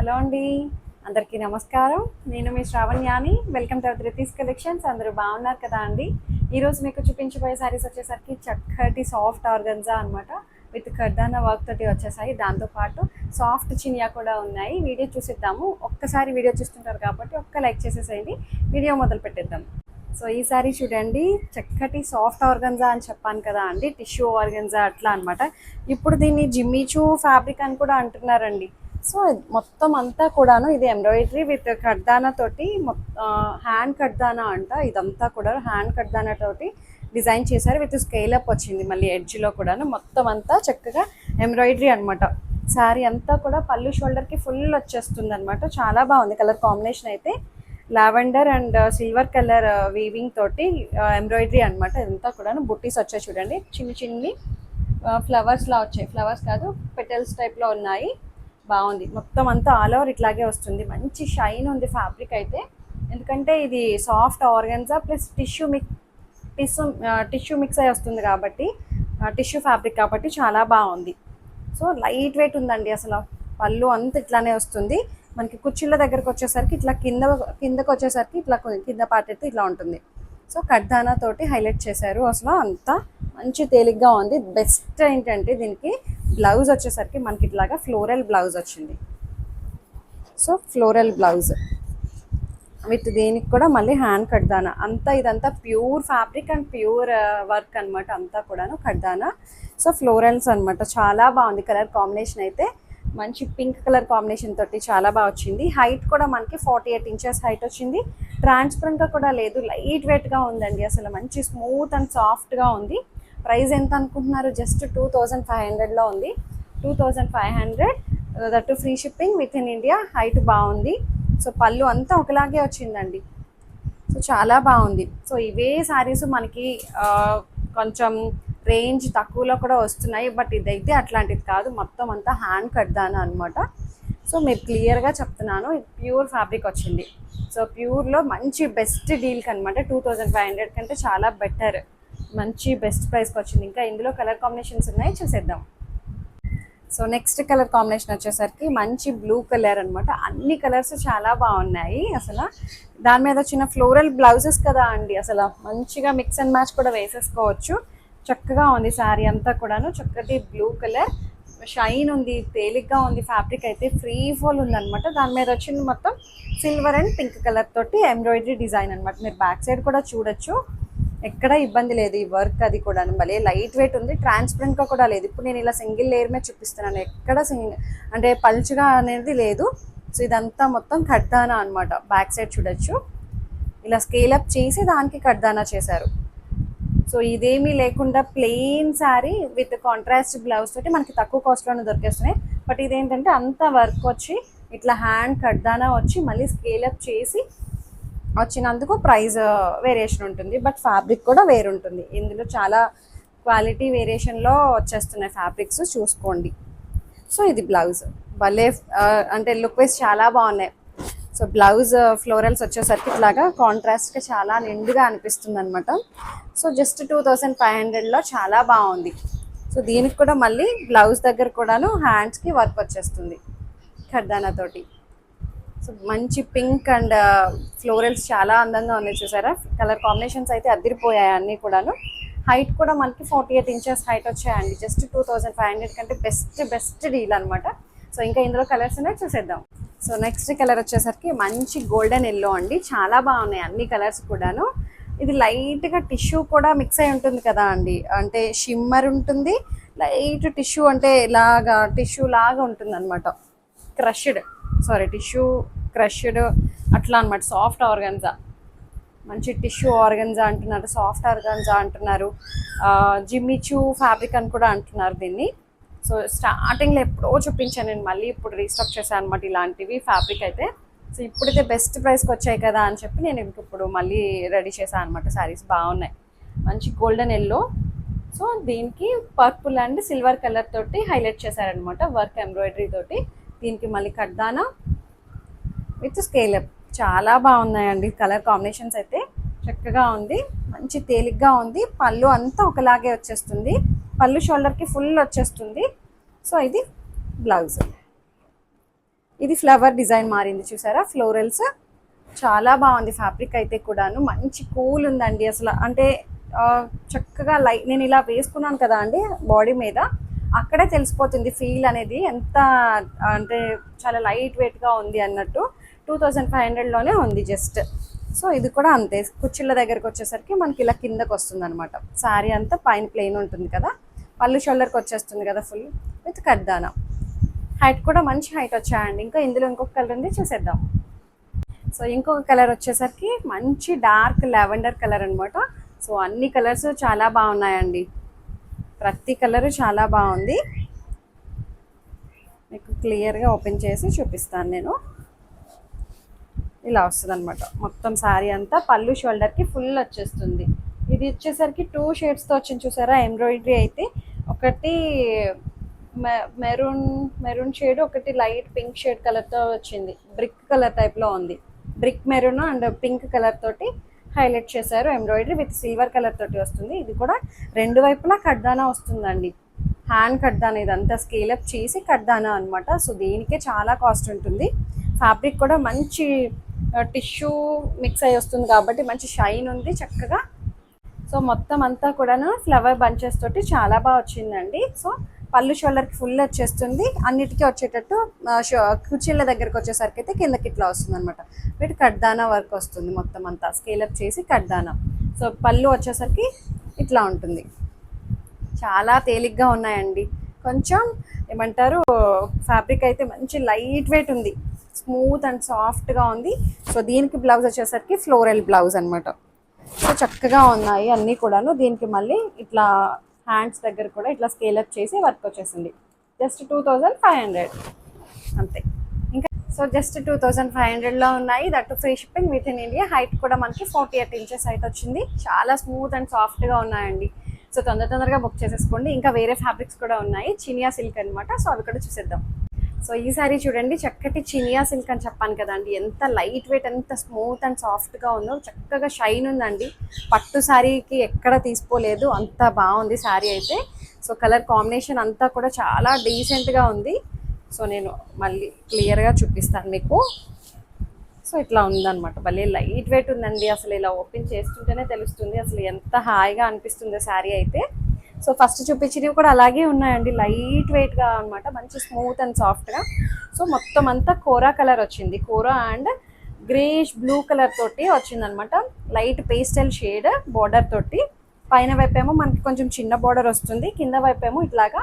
Hello అండి, అందరికీ నమస్కారం. నేను మీ శ్రావణ్యాని. Welcome to Dhruti's collections. అందరూ బాగున్నారు కదా అండి. ఈరోజు మీకు చూపించబోయే సారీస్ వచ్చేసరికి చక్కటి సాఫ్ట్ ఆర్గన్జా అనమాట, విత్ కర్దానా వర్క్ తోటి వచ్చేసాయి. దాంతోపాటు సాఫ్ట్ చినియా కూడా ఉన్నాయి. వీడియో చూసిద్దాము. ఒక్కసారి వీడియో చూస్తుంటారు కాబట్టి ఒక్క లైక్ చేసేసేయండి. వీడియో మొదలు పెట్టేద్దాం. సో ఈ సారీ చూడండి, చక్కటి సాఫ్ట్ ఆర్గన్జా అని చెప్పాను కదా అండి, టిష్యూ ఆర్గన్జా అట్లా అనమాట. ఇప్పుడు దీన్ని జిమ్మిచూ ఫ్యాబ్రిక్ అని కూడా అంటున్నారండి. సో మొత్తం అంతా కూడాను ఇది ఎంబ్రాయిడరీ విత్ కడ్దానా తోటి, హ్యాండ్ కడ్దానా అంట. ఇదంతా కూడా హ్యాండ్ కడ్దానా తోటి డిజైన్ చేశారు. విత్ స్కేలప్ వచ్చింది మళ్ళీ ఎడ్జ్లో కూడాను. మొత్తం అంతా చక్కగా ఎంబ్రాయిడరీ అనమాట. శారీ అంతా కూడా పళ్ళు షోల్డర్కి ఫుల్ వచ్చేస్తుంది అనమాట. చాలా బాగుంది. కలర్ కాంబినేషన్ అయితే lavender and silver colour weaving తోటి ఎంబ్రాయిడరీ అనమాట. ఇదంతా కూడాను బుట్టీస్ వచ్చాయి చూడండి, చిన్ని చిన్ని ఫ్లవర్స్లా వచ్చాయి. ఫ్లవర్స్ కాదు, పెటల్స్ టైప్లో ఉన్నాయి. బాగుంది. మొత్తం అంతా ఆల్ ఓవర్ ఇట్లాగే వస్తుంది. మంచి షైన్ ఉంది ఫ్యాబ్రిక్ అయితే, ఎందుకంటే ఇది soft organza plus tissue mix అయి వస్తుంది కాబట్టి, టిష్యూ ఫ్యాబ్రిక్ కాబట్టి చాలా బాగుంది. సో లైట్ వెయిట్ ఉందండి. అసలు పళ్ళు అంతా ఇట్లానే వస్తుంది. మనకి కుర్చీల దగ్గరకు వచ్చేసరికి ఇట్లా కిందకు వచ్చేసరికి ఇట్లా కింద పార్ట్ అయితే ఇట్లా ఉంటుంది. సో కడ్దానా తోటి హైలైట్ చేశారు. అసలు అంతా మంచి తేలిగ్గా ఉంది. బెస్ట్ ఏంటంటే దీనికి బ్లౌజ్ వచ్చేసరికి మనకి ఇట్లాగా ఫ్లోరల్ బ్లౌజ్ వచ్చింది. సో ఫ్లోరల్ బ్లౌజ్ విత్ దీనికి కూడా మళ్ళీ హ్యాండ్ కడ్దానా. అంతా ఇదంతా pure fabric and pure work అనమాట. అంతా కూడాను కడ్దానా. సో ఫ్లోరల్స్ అనమాట. చాలా బాగుంది. కలర్ కాంబినేషన్ అయితే మంచి పింక్ కలర్ కాంబినేషన్ తోటి చాలా బాగా వచ్చింది. హైట్ కూడా మనకి 48 ఇంచెస్ హైట్ వచ్చింది. ట్రాన్స్పరెంట్గా కూడా లేదు, లైట్ వెయిట్గా ఉందండి. అసలు మంచి స్మూత్ అండ్ సాఫ్ట్గా ఉంది. ప్రైస్ ఎంత అనుకుంటున్నారు? జస్ట్ 2500లో ఉంది. 2500, that free shipping with in India. Height బాగుంది. సో పళ్ళు అంతా ఒకలాగే వచ్చిందండి. సో చాలా బాగుంది. సో ఇవే శారీస్ మనకి కొంచెం రేంజ్ తక్కువలో కూడా వస్తున్నాయి. బట్ ఇదైతే అట్లాంటిది కాదు. మొత్తం అంతా హ్యాండ్ కడ్దానా అనమాట. సో మీరు క్లియర్గా చెప్తున్నాను, ఇది ప్యూర్ ఫ్యాబ్రిక్ వచ్చింది. సో ప్యూర్లో మంచి బెస్ట్ డీల్కి అనమాట. 2500 కంటే చాలా బెటర్, మంచి బెస్ట్ ప్రైస్కి వచ్చింది. ఇంకా ఇందులో కలర్ కాంబినేషన్స్ ఉన్నాయి, చూసేద్దాం. సో నెక్స్ట్ కలర్ కాంబినేషన్ వచ్చేసరికి మంచి బ్లూ కలర్ అనమాట. అన్ని కలర్స్ చాలా బాగున్నాయి. అసలు దాని మీద చిన్న ఫ్లోరల్ బ్లౌజెస్ కదా అండి, అసలు మంచిగా మిక్స్ అండ్ మ్యాచ్ కూడా వేసేసుకోవచ్చు. చక్కగా ఉంది శారీ అంతా కూడాను. చక్కటి బ్లూ కలర్ షైన్ ఉంది, తేలిగ్గా ఉంది. ఫ్యాబ్రిక్ అయితే ఫ్రీ ఫోల్ ఉందనమాట. దాని మీద వచ్చింది మొత్తం సిల్వర్ అండ్ పింక్ కలర్ తోటి ఎంబ్రాయిడరీ డిజైన్ అనమాట. మీరు బ్యాక్ సైడ్ కూడా చూడొచ్చు, ఎక్కడ ఇబ్బంది లేదు. ఈ వర్క్ అది కూడా భలే లైట్ వెయిట్ ఉంది. ట్రాన్స్పరెంట్గా కూడా లేదు. ఇప్పుడు నేను ఇలా సింగిల్ లేయర్ మీద చూపిస్తున్నాను, ఎక్కడ అంటే పల్చగా అనేది లేదు. సో ఇదంతా మొత్తం కడ్దానా అనమాట. బ్యాక్ సైడ్ చూడొచ్చు, ఇలా స్కేలప్ చేసి దానికి కడ్దానా చేశారు. సో ఇదేమీ లేకుండా plain sari with contrast blouse తోటి మనకి తక్కువ కాస్ట్లోనే దొరికేస్తున్నాయి. బట్ ఇదేంటంటే అంత వర్క్ వచ్చి ఇట్లా హ్యాండ్ కడ్దానా వచ్చి మళ్ళీ స్కేలప్ చేసి వచ్చినందుకు ప్రైస్ వేరియేషన్ ఉంటుంది. బట్ ఫ్యాబ్రిక్ కూడా వేరుంటుంది. ఇందులో చాలా క్వాలిటీ వేరియేషన్లో వచ్చేస్తున్నాయి ఫ్యాబ్రిక్స్, చూసుకోండి. సో ఇది బ్లౌజ్ భలే అంటే లుక్ వైజ్ చాలా బాగున్నాయి. సో బ్లౌజ్ ఫ్లోరల్స్ వచ్చేసరికి ఇట్లాగా కాంట్రాస్ట్గా చాలా నిండుగా అనిపిస్తుంది అనమాట. సో జస్ట్ 2500లో చాలా బాగుంది. సో దీనికి కూడా మళ్ళీ బ్లౌజ్ దగ్గర కూడాను హ్యాండ్స్కి వర్క్ వచ్చేస్తుంది కర్దానా తోటి. సో మంచి పింక్ అండ్ ఫ్లోరల్స్ చాలా అందంగా ఉన్నాయి. చూసారా, కలర్ కాంబినేషన్స్ అయితే అదిరిపోయాయి అన్నీ కూడాను. హైట్ కూడా మనకి 48 ఇంచెస్ హైట్ వచ్చాయండి. జస్ట్ 2500 కంటే బెస్ట్ డీల్ అనమాట. సో ఇంకా ఇందులో కలర్స్ ఉన్నాయి, చూసేద్దాం. సో నెక్స్ట్ కలర్ వచ్చేసరికి మంచి గోల్డెన్ ఎల్లో అండి. చాలా బాగున్నాయి అన్ని కలర్స్ కూడాను. ఇది లైట్గా టిష్యూ కూడా మిక్స్ అయి ఉంటుంది కదా అండి, అంటే షిమ్మర్ ఉంటుంది, లైట్ టిష్యూ, అంటే ఇలాగా టిష్యూ లాగా ఉంటుంది అనమాట. టిష్యూ క్రష్డ్ అట్లా అనమాట. సాఫ్ట్ ఆర్గన్జా, మంచి టిష్యూ ఆర్గన్జా అంటున్నారు, సాఫ్ట్ ఆర్గన్జా అంటున్నారు, జిమ్మిచూ ఫ్యాబ్రిక్ అని కూడా అంటున్నారు దీన్ని. సో స్టార్టింగ్లో ఎప్పుడో చూపించాను నేను, మళ్ళీ ఇప్పుడు రీస్టాక్ చేశాను అనమాట ఇలాంటివి ఫ్యాబ్రిక్ అయితే. సో ఇప్పుడైతే బెస్ట్ ప్రైస్కి వచ్చాయి కదా అని చెప్పి నేను ఇప్పుడు మళ్ళీ రెడీ చేశాను అనమాట. శారీస్ బాగున్నాయి. మంచి గోల్డెన్ ఎల్లో. సో దీనికి పర్పుల్ అండ్ సిల్వర్ కలర్ తోటి హైలైట్ చేశారనమాట, వర్క్ ఎంబ్రాయిడరీ తోటి. దీనికి మళ్ళీ కడ్దానా విత్ స్కేలప్. చాలా బాగున్నాయండి కలర్ కాంబినేషన్స్ అయితే. చక్కగా ఉంది, మంచి తేలిగ్గా ఉంది. పళ్ళు అంతా ఒకలాగే వచ్చేస్తుంది, పళ్ళు షోల్డర్కి ఫుల్ వచ్చేస్తుంది. సో ఇది బ్లౌజ్. ఇది ఫ్లవర్ డిజైన్ మారింది చూసారా, ఫ్లోరల్స్. చాలా బాగుంది ఫ్యాబ్రిక్ అయితే కూడాను, మంచి కూల్ ఉందండి అసలు. అంటే చక్కగా నేను ఇలా వేసుకున్నాను కదా అండి బాడీ మీద, అక్కడే తెలిసిపోతుంది ఫీల్ అనేది ఎంత, అంటే చాలా లైట్ వెయిట్గా ఉంది అన్నట్టు. 2500లోనే ఉంది జస్ట్. సో ఇది కూడా అంతే, కుర్చీల దగ్గరకు వచ్చేసరికి మనకి ఇలా కిందకు వస్తుంది అనమాట. శారీ అంతా పైన ప్లెయిన్ ఉంటుంది కదా, పళ్ళు షోల్డర్కి వచ్చేస్తుంది కదా ఫుల్ విత్ కడ్దానా. హైట్ కూడా మంచి హైట్ వచ్చాయండి. ఇంకా ఇందులో ఇంకొక కలర్ ఉంది, చూసేద్దాం. సో ఇంకొక కలర్ వచ్చేసరికి మంచి డార్క్ లావెండర్ కలర్ అనమాట. సో అన్ని కలర్స్ చాలా బాగున్నాయండి, ప్రతి కలరు చాలా బాగుంది. మీకు క్లియర్గా ఓపెన్ చేసి చూపిస్తాను నేను. ఇలా వస్తుంది అనమాట మొత్తం శారీ అంతా, పళ్ళు షోల్డర్కి ఫుల్ వచ్చేస్తుంది. ఇది వచ్చేసరికి 2 షేడ్స్తో వచ్చింది చూసారా ఎంబ్రాయిడరీ అయితే. ఒకటి మెరూన్ షేడ్, ఒకటి లైట్ పింక్ షేడ్ కలర్తో వచ్చింది. బ్రిక్ కలర్ టైప్లో ఉంది, brick maroon and pink colour తోటి హైలైట్ చేశారు ఎంబ్రాయిడరీ విత్ సిల్వర్ కలర్ తోటి వస్తుంది. ఇది కూడా 2 వైపులా కడ్దానా వస్తుందండి, హ్యాండ్ కడ్దానా, ఇదంతా స్కేలప్ చేసి కడ్దానా అనమాట. సో దీనికే చాలా కాస్ట్ ఉంటుంది. ఫ్యాబ్రిక్ కూడా మంచి టిష్యూ మిక్స్ అయ్యి వస్తుంది కాబట్టి మంచి షైన్ ఉంది చక్కగా. సో మొత్తం అంతా కూడాను ఫ్లవర్ బంచెస్ తోటి చాలా బాగా వచ్చిందండి. సో పళ్ళు షోల్డర్కి ఫుల్ వచ్చేస్తుంది, అన్నిటికీ వచ్చేటట్టు కుర్చీల దగ్గరకు వచ్చేసరికి అయితే కిందకి ఇట్లా వస్తుంది అనమాట. వీటి కడ్దానా వర్క్ వస్తుంది మొత్తం అంతా స్కేలప్ చేసి కడ్దానా. సో పళ్ళు వచ్చేసరికి ఇట్లా ఉంటుంది. చాలా తేలిగ్గా ఉన్నాయండి, కొంచెం ఏమంటారు ఫ్యాబ్రిక్ అయితే మంచి లైట్ వెయిట్ ఉంది, స్మూత్ అండ్ సాఫ్ట్గా ఉంది. సో దీనికి బ్లౌజ్ వచ్చేసరికి ఫ్లోరల్ బ్లౌజ్ అనమాట. సో చక్కగా ఉన్నాయి అన్నీ కూడాను. దీనికి మళ్ళీ ఇట్లా హ్యాండ్స్ దగ్గర కూడా ఇట్లా స్కేలప్ చేసి వర్క్ వచ్చేసింది. జస్ట్ 2500 అంతే. ఇంకా సో జస్ట్ 2500లో ఉన్నాయి, that free shipping with in India. Height కూడా మనకి 48 ఇంచెస్ హైట్ వచ్చింది. చాలా స్మూత్ అండ్ సాఫ్ట్గా ఉన్నాయండి. సో తొందరగా బుక్ చేసేసుకోండి. ఇంకా వేరే ఫ్యాబ్రిక్స్ కూడా ఉన్నాయి, చినియా సిల్క్ అనమాట. సో అవి కూడా చూసేద్దాం. సో ఈ సారీ చూడండి, చక్కటి చినియా సిల్క్ అని చెప్పాను కదండి, ఎంత లైట్ వెయిట్, ఎంత స్మూత్ అండ్ సాఫ్ట్గా ఉందో, చక్కగా షైన్ ఉందండి. పట్టు శారీకి ఎక్కడ తీసుకోలేదు, అంత బాగుంది శారీ అయితే. సో కలర్ కాంబినేషన్ అంతా కూడా చాలా డీసెంట్గా ఉంది. సో నేను మళ్ళీ క్లియర్గా చూపిస్తాను మీకు. సో ఇట్లా ఉందన్నమాట, భలే లైట్ వెయిట్ ఉందండి. అసలు ఇలా ఓపెన్ చేస్తుంటేనే తెలుస్తుంది అసలు ఎంత హాయిగా అనిపిస్తుందో శారీ అయితే. సో ఫస్ట్ చూపించినవి కూడా అలాగే ఉన్నాయండి, లైట్ వెయిట్గా అనమాట, మంచి స్మూత్ అండ్ సాఫ్ట్గా. సో మొత్తం అంతా కోరా కలర్ వచ్చింది, కోరా అండ్ గ్రేష్ బ్లూ కలర్ తోటి వచ్చిందనమాట. లైట్ పేస్టల్ షేడ్ బార్డర్ తోటి, పైన వైపేమో మనకి కొంచెం చిన్న బార్డర్ వస్తుంది, కింద వైపేమో ఇట్లాగా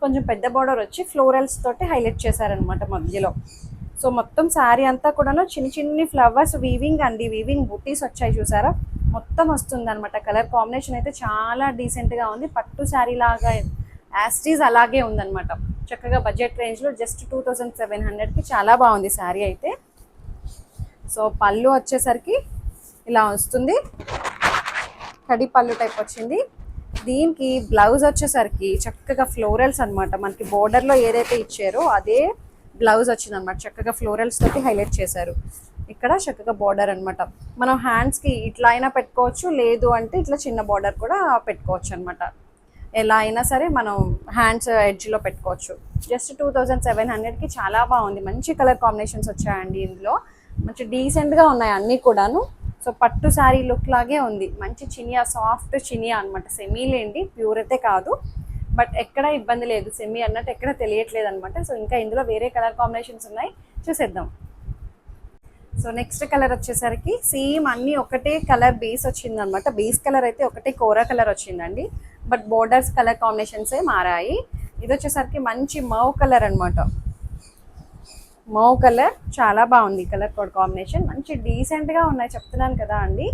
కొంచెం పెద్ద బార్డర్ వచ్చి ఫ్లోరల్స్ తోటి హైలైట్ చేశారనమాట మధ్యలో. సో మొత్తం శారీ అంతా కూడా చిన్ని ఫ్లవర్స్ వీవింగ్ అండి, వీవింగ్ బుటీస్ వచ్చాయి చూసారా, మొత్తం వస్తుంది అనమాట. కలర్ కాంబినేషన్ అయితే చాలా డీసెంట్గా ఉంది, పట్టు శారీ లాగా యాస్టీస్ అలాగే ఉందన్నమాట. చక్కగా బడ్జెట్ రేంజ్లో జస్ట్ 2700కి చాలా బాగుంది శారీ అయితే. సో పళ్ళు వచ్చేసరికి ఇలా వస్తుంది, కడి పళ్ళు టైప్ వచ్చింది. దీనికి బ్లౌజ్ వచ్చేసరికి చక్కగా ఫ్లోరల్స్ అనమాట, మనకి బోర్డర్లో ఏదైతే ఇచ్చారో అదే బ్లౌజ్ వచ్చింది అనమాట. చక్కగా ఫ్లోరల్స్ తోటి హైలైట్ చేశారు. ఇక్కడ చక్కగా బార్డర్ అనమాట. మనం హ్యాండ్స్కి ఇట్లా అయినా పెట్టుకోవచ్చు, లేదు అంటే ఇట్లా చిన్న బార్డర్ కూడా పెట్టుకోవచ్చు అనమాట. ఎలా అయినా సరే మనం హ్యాండ్స్ ఎడ్జ్లో పెట్టుకోవచ్చు. జస్ట్ 2700కి చాలా బాగుంది, మంచి కలర్ కాంబినేషన్స్ వచ్చాయండి ఇందులో, మంచి డీసెంట్గా ఉన్నాయి అన్నీ కూడాను. సో పట్టు శారీ లుక్ లాగే ఉంది, మంచి చినియా, సాఫ్ట్ చినియా అనమాట. సెమీలేండి, ప్యూర్ అయితే కాదు, బట్ ఎక్కడ ఇబ్బంది లేదు, సెమీ అన్నట్టు ఎక్కడ తెలియట్లేదు అనమాట. సో ఇంకా ఇందులో వేరే కలర్ కాంబినేషన్స్ ఉన్నాయి, చూసేద్దాం. సో నెక్స్ట్ కలర్ వచ్చేసరికి సేమ్ అన్నీ ఒకటే కలర్ బేస్ వచ్చిందనమాట. బేస్ కలర్ అయితే ఒకటే కోరా కలర్ వచ్చిందండి, బట్ బోర్డర్స్ కలర్ కాంబినేషన్సే మారాయి. ఇది వచ్చేసరికి మంచి మౌ కలర్ అనమాట. మౌ కలర్ చాలా బాగుంది, కలర్ కోడ్ కాంబినేషన్ మంచి డీసెంట్గా ఉన్నాయి చెప్తున్నాను కదా అండి.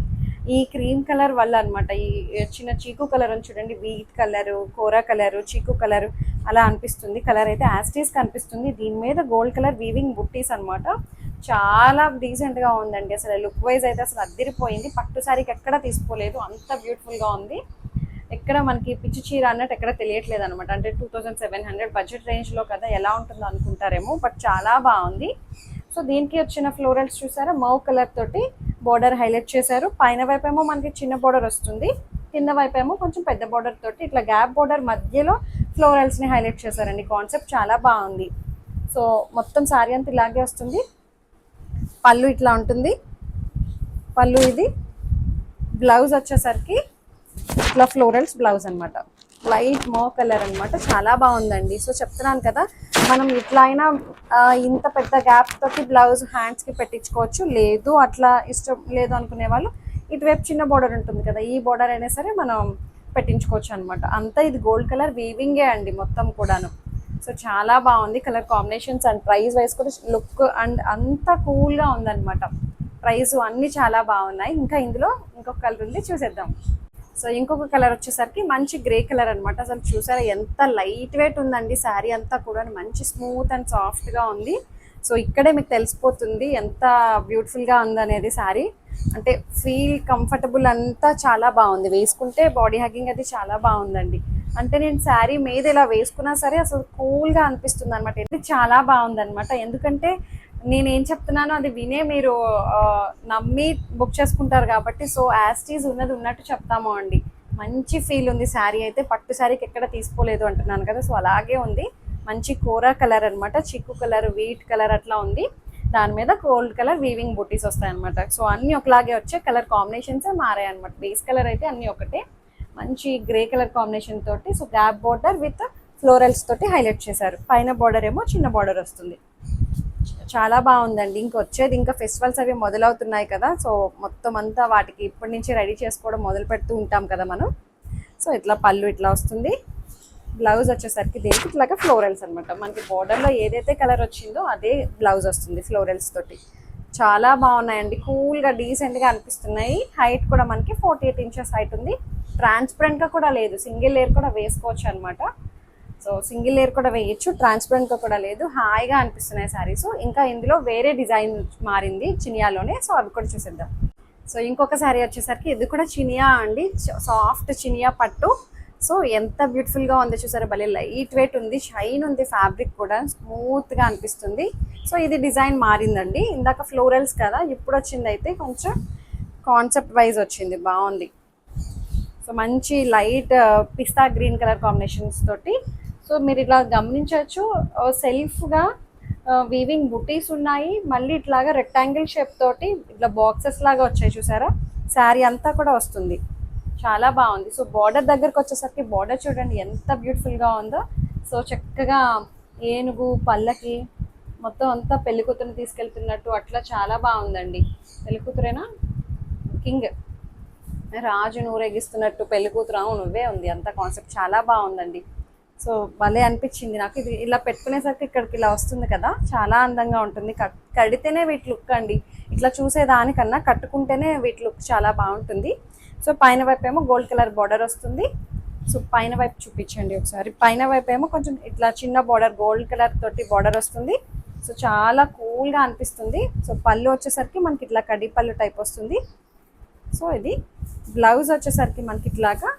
ఈ క్రీమ్ కలర్ వల్ల అనమాట, ఈ చిన్న చీకు కలర్ అని చూడండి, వీట్ కలరు, కోరా కలరు, చీకు కలరు అలా అనిపిస్తుంది. కలర్ అయితే యాస్టీస్ కనిపిస్తుంది. దీని మీద గోల్డ్ కలర్ వీవింగ్ బుట్టీస్ అనమాట. చాలా డీసెంట్గా ఉందండి, అసలు లుక్ వైజ్ అయితే అసలు అద్దిరిపోయింది. పట్టు శారీకి ఎక్కడ తీసుకోలేదు, అంత బ్యూటిఫుల్గా ఉంది. ఎక్కడ మనకి పిచ్చి చీర అన్నట్టు ఎక్కడ తెలియట్లేదు అనమాట. అంటే 2700 బడ్జెట్ రేంజ్లో కదా, ఎలా ఉంటుందో అనుకుంటారేమో, బట్ చాలా బాగుంది. సో దీనికి వచ్చిన ఫ్లోరల్స్ చూసారా, మౌ కలర్ తోటి బోర్డర్ హైలైట్ చేశారు. పైన వైపేమో మనకి చిన్న బోర్డర్ వస్తుంది, కింద వైపేమో కొంచెం పెద్ద బోర్డర్ తోటి ఇట్లా గ్యాప్ బోర్డర్ మధ్యలో ఫ్లోరల్స్ని హైలైట్ చేశారండి. కాన్సెప్ట్ చాలా బాగుంది. సో సో మొత్తం శారీ అంతా ఇలాగే వస్తుంది. పళ్ళు ఇట్లా ఉంటుంది, పళ్ళు ఇది. బ్లౌజ్ వచ్చేసరికి ఇట్లా ఫ్లోరల్స్ బ్లౌజ్ అనమాట, లైట్ మో కలర్ అనమాట. చాలా బాగుందండి. సో చెప్తున్నాను కదా, మనం ఇట్లా అయినా ఇంత పెద్ద గ్యాప్ తోటి బ్లౌజ్ హ్యాండ్స్కి పెట్టించుకోవచ్చు. లేదు అట్లా ఇష్టం లేదు అనుకునే వాళ్ళు ఇటువైపు చిన్న బోర్డర్ ఉంటుంది కదా, ఈ బోర్డర్ అయినా సరే మనం పెట్టించుకోవచ్చు అనమాట. అంతా ఇది గోల్డ్ కలర్ వీవింగే అండి మొత్తం కూడాను. సో చాలా బాగుంది colour combinations and price wise కూడా లుక్ అండ్ అంతా కూల్గా ఉందన్నమాట. ప్రైస్ అన్నీ చాలా బాగున్నాయి. ఇంకా ఇందులో ఇంకొక కలర్ ఉంది, చూసేద్దాం. సో ఇంకొక కలర్ వచ్చేసరికి మంచి గ్రే కలర్ అనమాట. అసలు చూసారా ఎంత లైట్ వెయిట్ ఉందండి శారీ అంతా కూడా, మంచి స్మూత్ అండ్ సాఫ్ట్గా ఉంది. సో ఇక్కడే మీకు తెలిసిపోతుంది ఎంత బ్యూటిఫుల్గా ఉందనేది శారీ. అంటే ఫీల్ కంఫర్టబుల్ అంతా చాలా బాగుంది, వేసుకుంటే బాడీ హగ్గింగ్ అది చాలా బాగుందండి. అంటే నేను శారీ మీద ఇలా వేసుకున్నా సరే అసలు కూల్గా అనిపిస్తుంది అనమాట. ఇది చాలా బాగుందనమాట. ఎందుకంటే నేనేం చెప్తున్నానో అది వినే మీరు నమ్మి బుక్ చేసుకుంటారు కాబట్టి. సో యాస్టీజ్ ఉన్నది ఉన్నట్టు చెప్తాము అండి. మంచి ఫీల్ ఉంది శారీ అయితే. పట్టు శారీకి ఎక్కడ తీసుకోలేదు అంటున్నాను కదా, సో అలాగే ఉంది. మంచి కోరా కలర్ అనమాట, చిక్కు కలర్, వీట్ కలర్ అట్లా ఉంది. దాని మీద గోల్డ్ కలర్ వీవింగ్ బూటీస్ వస్తాయి అనమాట. సో అన్ని ఒకలాగే వచ్చే కలర్ కాంబినేషన్స్ మారాయి అనమాట. బేస్ కలర్ అయితే అన్ని ఒకటే, మంచి గ్రే కలర్ కాంబినేషన్ తోటి. So gap border with florals తోటి హైలైట్ చేశారు. పైన బోర్డర్ ఏమో చిన్న బోర్డర్ వస్తుంది. చాలా బాగుందండి. ఇంకొచ్చేది ఇంకా ఫెస్టివల్స్ అవి మొదలవుతున్నాయి కదా, సో మొత్తం అంతా వాటికి ఇప్పటి నుంచి రెడీ చేసుకోవడం మొదలు పెడుతూ ఉంటాం కదా మనం. సో ఇట్లా పళ్ళు ఇట్లా వస్తుంది. బ్లౌజ్ వచ్చేసరికి దీనికి ఇట్లాగా ఫ్లోరల్స్ అనమాట. మనకి బోర్డర్లో ఏదైతే కలర్ వచ్చిందో అదే బ్లౌజ్ వస్తుంది ఫ్లోరల్స్ తోటి. చాలా బాగున్నాయండి, కూల్గా డీసెంట్గా అనిపిస్తున్నాయి. హైట్ కూడా మనకి 48 ఇంచెస్ హైట్ ఉంది. ట్రాన్స్పరెంట్గా కూడా లేదు, సింగిల్ లేయర్ కూడా వేసుకోవచ్చు అనమాట. సో సింగిల్ లేయర్ కూడా వేయచ్చు, ట్రాన్స్పరెంట్గా కూడా లేదు. హాయిగా అనిపిస్తున్నాయి శారీస్. ఇంకా ఇందులో వేరే డిజైన్ మారింది చినియాలోనే, సో అవి కూడా చూసేద్దాం. సో ఇంకొక శారీ వచ్చేసరికి ఇది కూడా చినియా అండి, సాఫ్ట్ చినియా పట్టు. సో ఎంత బ్యూటిఫుల్గా ఉంది చూసారా, భలే లైట్ వెయిట్ ఉంది, షైన్ ఉంది, ఫ్యాబ్రిక్ కూడా స్మూత్గా అనిపిస్తుంది. సో ఇది డిజైన్ మారిందండి. ఇందాక ఫ్లోరల్స్ కదా, ఇప్పుడు వచ్చింది అయితే కొంచెం కాన్సెప్ట్ వైజ్ వచ్చింది, బాగుంది. సో మంచి లైట్ పిస్తా గ్రీన్ కలర్ కాంబినేషన్స్ తోటి. సో మీరు ఇలా గమనించవచ్చు, సెల్ఫ్గా వీవింగ్ బుటీస్ ఉన్నాయి. మళ్ళీ ఇట్లాగా రెక్టాంగిల్ షేప్ తోటి ఇట్లా బాక్సెస్ లాగా వచ్చాయి చూసారా, శారీ అంతా కూడా వస్తుంది. చాలా బాగుంది. సో బార్డర్ దగ్గరకు వచ్చేసరికి బార్డర్ చూడండి ఎంత బ్యూటిఫుల్గా ఉందో. సో చక్కగా ఏనుగు పల్లకి మొత్తం అంతా పెళ్లి కూతురుని తీసుకెళ్తున్నట్టు అట్లా చాలా బాగుందండి. పెళ్లి కూతురేనా, కింగ్ రాజు నూరేగిస్తున్నట్టు పెళ్లి కూతురు, నువ్వే ఉంది అంత కాన్సెప్ట్. చాలా బాగుందండి. సో భలే అనిపించింది నాకు. ఇది ఇలా పెట్టుకునేసరికి ఇక్కడికి ఇలా వస్తుంది కదా, చాలా అందంగా ఉంటుంది. కడితేనే వీటి లుక్ అండి, ఇట్లా చూసేదానికన్నా కట్టుకుంటేనే వీటి లుక్ చాలా బాగుంటుంది. సో పైన వైపు ఏమో గోల్డ్ కలర్ బార్డర్ వస్తుంది. సో పైన వైపు చూపించండి ఒకసారి. పైన వైపు ఏమో కొంచెం ఇట్లా చిన్న బార్డర్ గోల్డ్ కలర్ తోటి బార్డర్ వస్తుంది. సో చాలా కూల్గా అనిపిస్తుంది. సో పళ్ళు వచ్చేసరికి మనకి ఇట్లా కడ్డీ పళ్ళు టైప్ వస్తుంది. సో ఇది బ్లౌజ్ వచ్చేసరికి మనకి ఇట్లాగా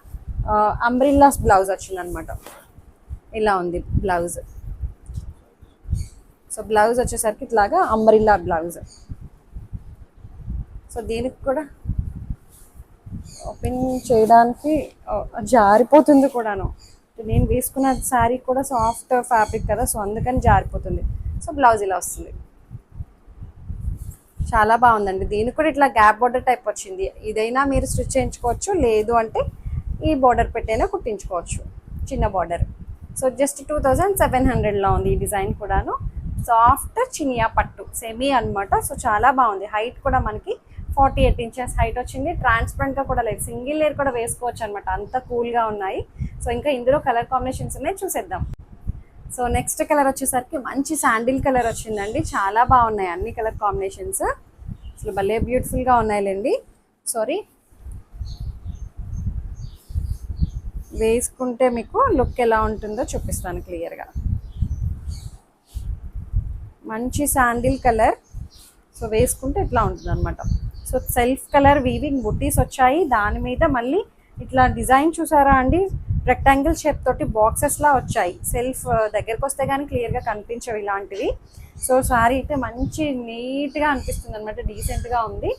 అంబ్రిల్లాస్ బ్లౌజ్ వచ్చిందనమాట, ఇలా ఉంది బ్లౌజ్. సో బ్లౌజ్ వచ్చేసరికి ఇట్లాగా అంబ్రిల్లా బ్లౌజ్. సో దీనికి కూడా ఓపెన్ చేయడానికి జారిపోతుంది కూడాను. నేను వేసుకున్న శారీ కూడా సాఫ్ట్ ఫ్యాబ్రిక్ కదా, సో అందుకని జారిపోతుంది. సో బ్లౌజ్ ఇలా వస్తుంది, చాలా బాగుందండి. దీనికి కూడా ఇట్లా గ్యాప్ బార్డర్ టైప్ వచ్చింది. ఇదైనా మీరు స్టిచ్ చేయించుకోవచ్చు, లేదు అంటే ఈ బార్డర్ పెట్టైనా కుట్టించుకోవచ్చు, చిన్న బార్డర్. సో జస్ట్ 2700లో ఉంది ఈ డిజైన్ కూడాను. సాఫ్ట్ చినియా పట్టు సెమీ అనమాట. సో చాలా బాగుంది. హైట్ కూడా మనకి 48 ఇంచెస్ హైట్ వచ్చింది. ట్రాన్స్పరెంట్గా కూడా లేదు, సింగిల్ లేయర్ కూడా వేసుకోవచ్చు అనమాట, అంత కూల్గా ఉన్నాయి. సో ఇంకా ఇందులో కలర్ కాంబినేషన్స్ ఉన్నాయి, చూసేద్దాం. సో నెక్స్ట్ కలర్ వచ్చేసరికి మంచి శాండిల్ కలర్ వచ్చిందండి. చాలా బాగున్నాయి అన్ని కలర్ కాంబినేషన్స్, అసలు భలే బ్యూటిఫుల్గా ఉన్నాయిలేండి. సారీ, వేసుకుంటే మీకు లుక్ ఎలా ఉంటుందో చూపిస్తాను క్లియర్గా. మంచి శాండిల్ కలర్. సో వేసుకుంటే ఇట్లా ఉంటుంది అనమాట. సో సెల్ఫ్ కలర్ వీవింగ్ బుట్టీస్ వచ్చాయి, దాని మీద మళ్ళీ ఇట్లా డిజైన్ చూసారా అండి, రెక్టాంగిల్ షేప్ తోటి బాక్సెస్లా వచ్చాయి. సెల్ఫ్ దగ్గరకు వస్తే కానీ క్లియర్గా కనిపించవు ఇలాంటివి. సో శారీ అయితే మంచి నీట్గా అనిపిస్తుంది అనమాట, డీసెంట్గా ఉంది.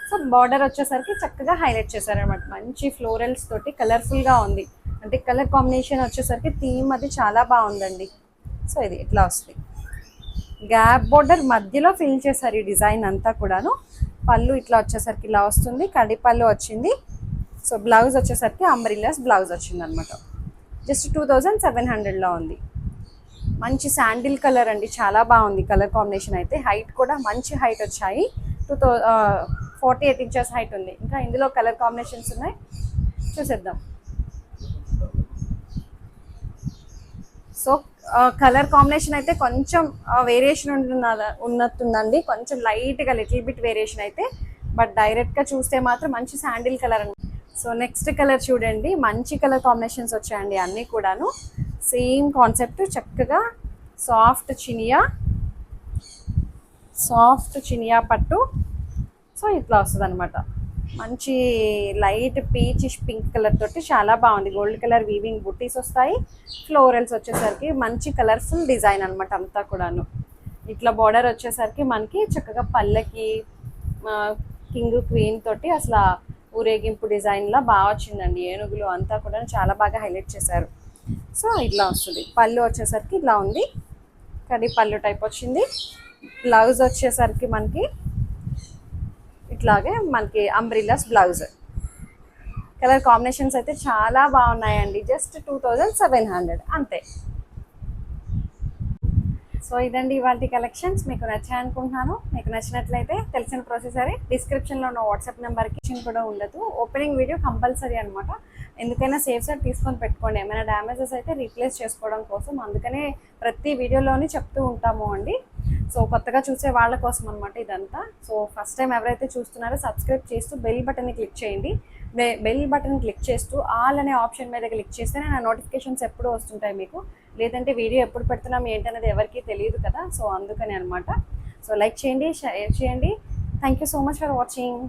సో బార్డర్ వచ్చేసరికి చక్కగా హైలైట్ చేశారనమాట, మంచి ఫ్లోరల్స్ తోటి కలర్ఫుల్గా ఉంది. అంటే కలర్ కాంబినేషన్ వచ్చేసరికి థీమ్ అది చాలా బాగుందండి. సో ఇది ఇట్లా వస్తుంది. గ్యాప్ బోర్డర్ మధ్యలో ఫిల్ చేశారు ఈ డిజైన్ అంతా కూడాను. పళ్ళు ఇట్లా వచ్చేసరికి ఇలా వస్తుంది, కడి పళ్ళు వచ్చింది. సో బ్లౌజ్ వచ్చేసరికి అంబ్రిల్లాస్ బ్లౌజ్ వచ్చింది అనమాట. జస్ట్ 2700లో ఉంది. మంచి శాండిల్ కలర్ అండి, చాలా బాగుంది కలర్ కాంబినేషన్ అయితే. హైట్ కూడా మంచి హైట్ వచ్చాయి, 48 ఇంచెస్ హైట్ ఉంది. ఇంకా ఇందులో కలర్ కాంబినేషన్స్ ఉన్నాయి, చూసేద్దాం. సో కలర్ కాంబినేషన్ అయితే కొంచెం వేరియేషన్ ఉన్నట్టుందండి, కొంచెం లైట్గా లిటిల్ బిట్ వేరియేషన్ అయితే. బట్ డైరెక్ట్గా చూస్తే మాత్రం మంచి శాండిల్ కలర్ అండి. సో నెక్స్ట్ కలర్ చూడండి, మంచి కలర్ కాంబినేషన్స్ వచ్చాయండి అన్నీ కూడాను. సేమ్ కాన్సెప్ట్, చక్కగా సాఫ్ట్ చినియా పట్టు. సో ఇట్లా వస్తుంది అనమాట. మంచి లైట్ పీచిష్ పింక్ కలర్ తోటి చాలా బాగుంది. గోల్డ్ కలర్ వీవింగ్ బుట్టీస్ వస్తాయి. ఫ్లోరల్స్ వచ్చేసరికి మంచి కలర్ఫుల్ డిజైన్ అనమాట అంతా కూడాను. ఇట్లా బార్డర్ వచ్చేసరికి మనకి చక్కగా పల్లకి కింగ్ క్వీన్ తోటి అసలు ఊరేగింపు డిజైన్లా బాగా వచ్చిందండి. ఏనుగులు అంతా కూడా చాలా బాగా హైలైట్ చేశారు. సో ఇట్లా వస్తుంది. పళ్ళు వచ్చేసరికి ఇట్లా ఉంది, కడి పళ్ళు టైప్ వచ్చింది. బ్లౌజ్ వచ్చేసరికి మనకి ఇట్లాగే మనకి అంబ్రిల్లాస్ బ్లౌజ్. కలర్ కాంబినేషన్స్ అయితే చాలా బాగున్నాయండి. జస్ట్ 2700 అంతే. సో ఇదండి ఇవాళ కలెక్షన్స్. మీకు నచ్చాయి అనుకుంటున్నాను. మీకు నచ్చినట్లయితే తెలిసిన ప్రొసెసరే, డిస్క్రిప్షన్లో ఉన్న వాట్సాప్ నెంబర్కి కూడా ఉండదు. ఓపెనింగ్ వీడియో కంపల్సరీ అనమాట. ఎందుకైనా సేఫ్ సైడ్ తీసుకొని పెట్టుకోండి. ఏమైనా డ్యామేజెస్ అయితే రీప్లేస్ చేసుకోవడం కోసం. అందుకనే ప్రతి వీడియోలోని చెప్తూ ఉంటాము అండి. సో కొత్తగా చూసే వాళ్ళ కోసం అనమాట ఇదంతా. సో ఫస్ట్ టైం ఎవరైతే చూస్తున్నారో సబ్స్క్రైబ్ చేస్తూ బెల్ బటన్ని క్లిక్ చేయండి. బెల్ బటన్ క్లిక్ చేస్తూ ఆల్ అనే ఆప్షన్ మీద క్లిక్ చేస్తేనే నా నోటిఫికేషన్స్ ఎప్పుడు వస్తుంటాయి మీకు. లేదంటే వీడియో ఎప్పుడు పెడుతున్నాం ఏంటనేది ఎవరికీ తెలియదు కదా. సో అందుకని అనమాట. సో లైక్ చేయండి, షేర్ చేయండి. Thank you so much for watching.